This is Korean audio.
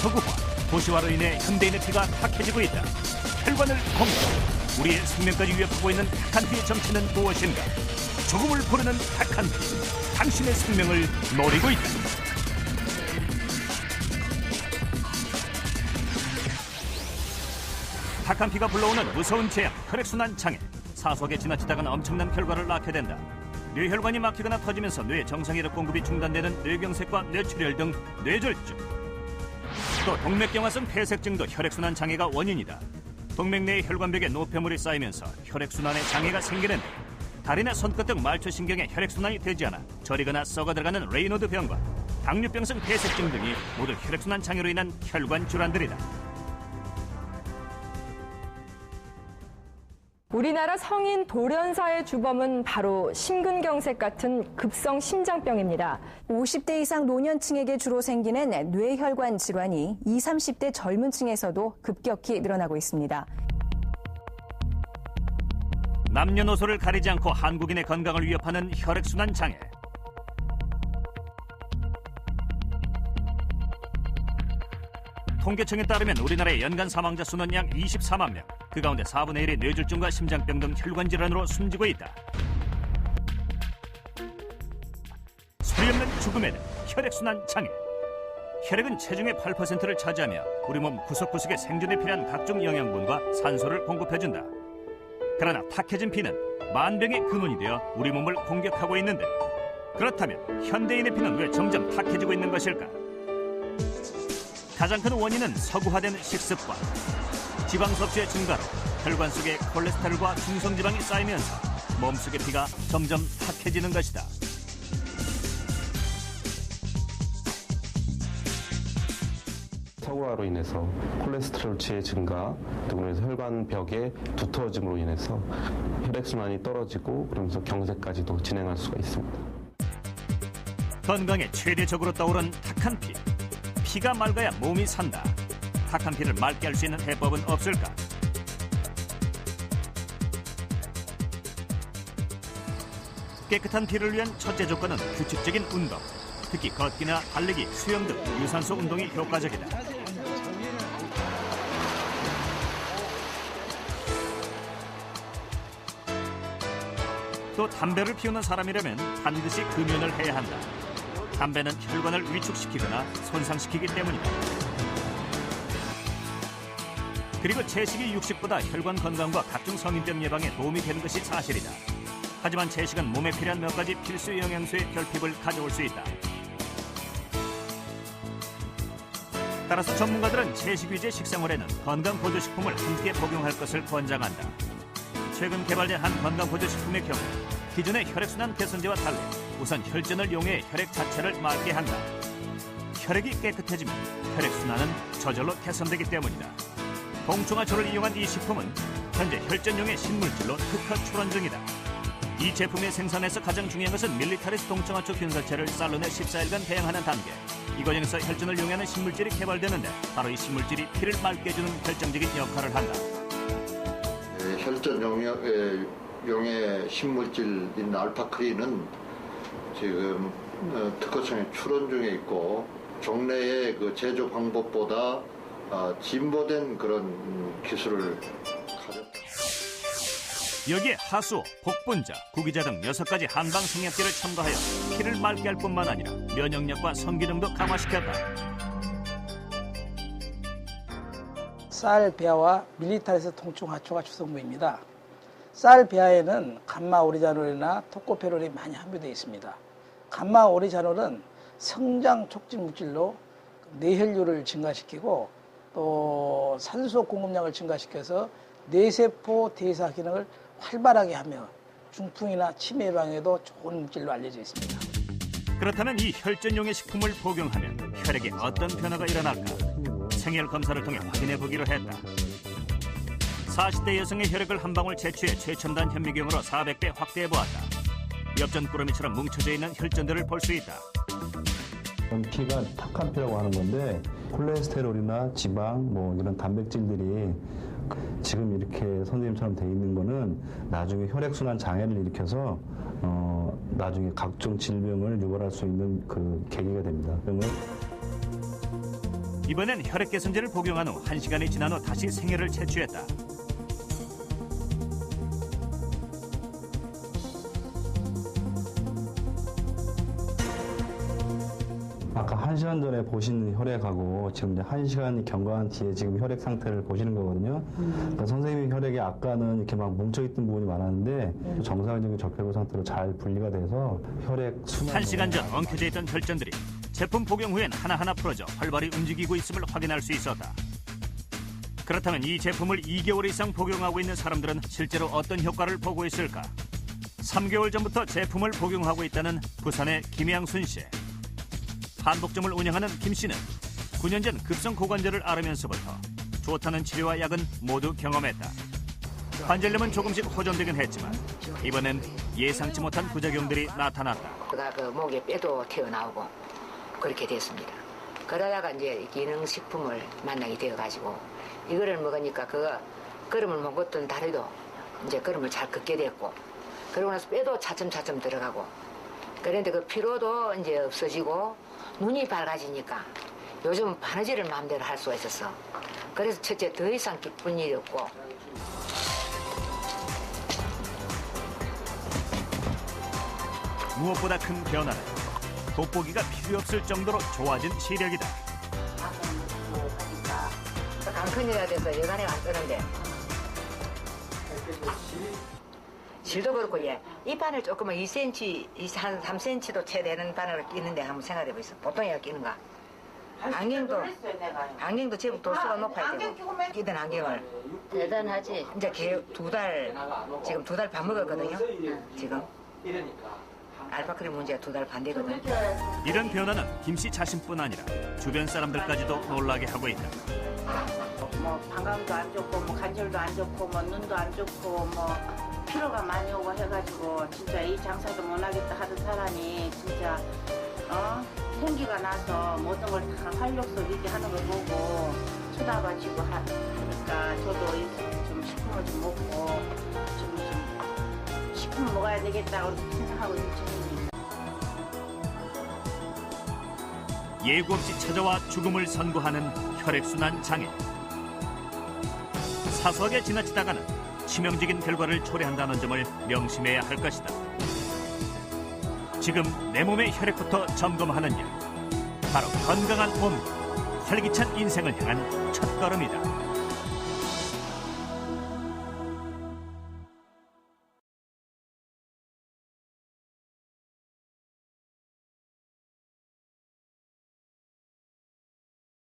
서구화, 도시화로 인해 현대인의 피가 탁해지고 있다. 혈관을 공격, 우리의 생명까지 위협하고 있는 탁한 피의 정체는 무엇인가? 죽음을 부르는 탁한 피, 당신의 생명을 노리고 있다. 탁한 피가 불러오는 무서운 재앙, 혈액순환 장애. 사소하게 지나치다가는 엄청난 결과를 낳게 된다. 뇌혈관이 막히거나 터지면서 뇌 정상혈액 공급이 중단되는 뇌경색과 뇌출혈 등 뇌졸중. 또 동맥경화성 폐색증도 혈액순환 장애가 원인이다. 동맥 내의 혈관벽에 노폐물이 쌓이면서 혈액순환에 장애가 생기는데, 다리나 손끝 등 말초신경에 혈액순환이 되지 않아 저리거나 썩어들어가는 레이노드 병과 당뇨병성 폐색증 등이 모두 혈액순환 장애로 인한 혈관 질환들이다. 우리나라 성인 돌연사의 주범은 바로 심근경색 같은 급성 심장병입니다. 50대 이상 노년층에게 주로 생기는 뇌혈관 질환이 20, 30대 젊은 층에서도 급격히 늘어나고 있습니다. 남녀노소를 가리지 않고 한국인의 건강을 위협하는 혈액순환 장애. 통계청에 따르면 우리나라의 연간 사망자 수는 약 24만 명. 그 가운데 4분의 1이 뇌졸중과 심장병 등 혈관 질환으로 숨지고 있다. 소리 없는 죽음에는 혈액순환 장애. 혈액은 체중의 8%를 차지하며 우리 몸 구석구석에 생존에 필요한 각종 영양분과 산소를 공급해준다. 그러나 탁해진 피는 만병의 근원이 되어 우리 몸을 공격하고 있는데, 그렇다면 현대인의 피는 왜 점점 탁해지고 있는 것일까? 가장 큰 원인은 서구화된 식습관. 지방 섭취의 증가로 혈관 속에 콜레스테롤과 중성지방이 쌓이면서 몸속의 피가 점점 탁해지는 것이다. 서구화로 인해서 콜레스테롤치의 증가 등으로 해서 혈관벽의 두터워짐으로 인해서 혈액순환이 떨어지고 그러면서 경색까지도 진행할 수가 있습니다. 건강에 최대적으로 떠오른 탁한 피. 피가 맑아야 몸이 산다. 탁한 피를 맑게 할 수 있는 해법은 없을까? 깨끗한 피를 위한 첫째 조건은 규칙적인 운동. 특히 걷기나 달리기, 수영 등 유산소 운동이 효과적이다. 또 담배를 피우는 사람이라면 반드시 금연을 해야 한다. 담배는 혈관을 위축시키거나 손상시키기 때문이다. 그리고 채식이 육식보다 혈관 건강과 각종 성인병 예방에 도움이 되는 것이 사실이다. 하지만 채식은 몸에 필요한 몇 가지 필수 영양소의 결핍을 가져올 수 있다. 따라서 전문가들은 채식 위주의 식생활에는 건강보조식품을 함께 복용할 것을 권장한다. 최근 개발된 한 건강보조식품의 경우 기존의 혈액순환 개선제와 달리 우선 혈전을 이용해 혈액 자체를 맑게 한다. 혈액이 깨끗해지면 혈액순환은 저절로 개선되기 때문이다. 동충하초를 이용한 이 식품은 현재 혈전용의 신물질로 특허 출원 중이다. 이 제품의 생산에서 가장 중요한 것은 밀리타리스 동충하초 균사체를 쌀로 내 14일간 배양하는 단계. 이 과정에서 혈전을 용해하는 신물질이 개발되는데 바로 이 신물질이 피를 맑게 해주는 결정적인 역할을 한다. 혈전 용해 신물질인 알파크린은 지금 특허청에 출원 중에 있고, 종래의 그 제조 방법보다 진보된 그런 기술을 가졌다. 여기에 하수오, 복분자, 구기자 등 6가지 한방 생약제를 첨가하여 피를 맑게 할 뿐만 아니라 면역력과 성기능도 강화시켰다. 쌀, 배아와 밀리타리스 동충하초가 주성분입니다. 쌀, 배아에는 감마 오리자놀이나 토코페롤이 많이 함유되어 있습니다. 감마 오리자놀은 성장 촉진 물질로 뇌혈류를 증가시키고 또 산소 공급량을 증가시켜서 뇌세포 대사 기능을 활발하게 하며 중풍이나 치매 예방에도 좋은 물질로 알려져 있습니다. 그렇다면 이 혈전용의 식품을 복용하면 혈액에 어떤 변화가 일어날까? 생혈 검사를 통해 확인해 보기로 했다. 40대 여성의 혈액을 한 방울 채취해 최첨단 현미경으로 400배 확대해 보았다. 엽전 꾸러미처럼 뭉쳐져 있는 혈전들을 볼 수 있다. 피가 탁한 피라고 하는 건데, 콜레스테롤이나 지방, 이런 단백질들이 지금 이렇게 선생님처럼 돼 있는 거는 나중에 혈액순환 장애를 일으켜서 나중에 각종 질병을 유발할 수 있는 그 계기가 됩니다. 이번엔 혈액 개선제를 복용한 후 1시간이 지난 후 다시 생혈을 채취했다. 아까 1시간 전에 보신 혈액하고 지금 이제 1시간이 경과한 뒤에 지금 혈액 상태를 보시는 거거든요. 그러니까 선생님의 혈액이 아까는 이렇게 막 뭉쳐있던 부분이 많았는데 정상적인 적혈구 상태로 잘 분리가 돼서 혈액 순환 1시간 전 엉켜져 있던 혈전들이 제품 복용 후엔 하나하나 풀어져 활발히 움직이고 있음을 확인할 수 있었다. 그렇다면 이 제품을 2개월 이상 복용하고 있는 사람들은 실제로 어떤 효과를 보고 있을까? 3개월 전부터 제품을 복용하고 있다는 부산의 김양순 씨. 한복점을 운영하는 김 씨는 9년 전 급성 고관절을 앓으면서부터 좋다는 치료와 약은 모두 경험했다. 관절염은 조금씩 호전되긴 했지만 이번엔 예상치 못한 부작용들이 나타났다. 그가 그 목에 뼈도 튀어나오고 그렇게 됐습니다. 그러다가 이제 기능식품을 만나게 되어가지고 이거를 먹으니까 그 걸음을 못 걷던 다리도 이제 걸음을 잘 걷게 됐고 그러고 나서 뼈도 차츰차츰 들어가고 그런데 그 피로도 이제 없어지고 눈이 밝아지니까 요즘은 바느질을 마음대로 할 수가 있었어. 그래서 첫째 더 이상 기쁜 일이 없고 무엇보다 큰 변화는 돋보기가 필요 없을 정도로 좋아진 시력이다. 강큰이라 돼서 여간에 안 뜨는데 실도 그렇고 이 바늘 조금은 2cm, 한 3cm도 채 되는 바늘을 끼는데 한번 생각해 보세요. 보통 얘가 끼는가? 안경도 제법 도수가 높아야 되고 끼던 안경을 대단하지. 이제 지금 2달 반 먹었거든요. 지금 알파크림 문제가 2달 반 되거든. 이런 변화는 김 씨 자신뿐 아니라 주변 사람들까지도 놀라게 하고 있다. 뭐 방광도 안 좋고 뭐 관절도 안 좋고 뭐 눈도 안 좋고 뭐 피로가 많이 오고 해가지고 진짜 이 장사도 못하겠다 하던 사람이 진짜 생기가 나서 모든 걸 다 활력소 있게 하는 걸 보고 쳐다봐지고 하니까 저도 좀 식품을 좀 먹고 좀 식품을 먹어야 되겠다고 생각하고 있는 중입니다. 예고 없이 찾아와 죽음을 선고하는 혈액순환 장애. 사소하게 지나치다가는 치명적인 결과를 초래한다는 점을 명심해야 할 것이다. 지금 내 몸의 혈액부터 점검하는 일. 바로 건강한 몸, 활기찬 인생을 향한 첫걸음이다.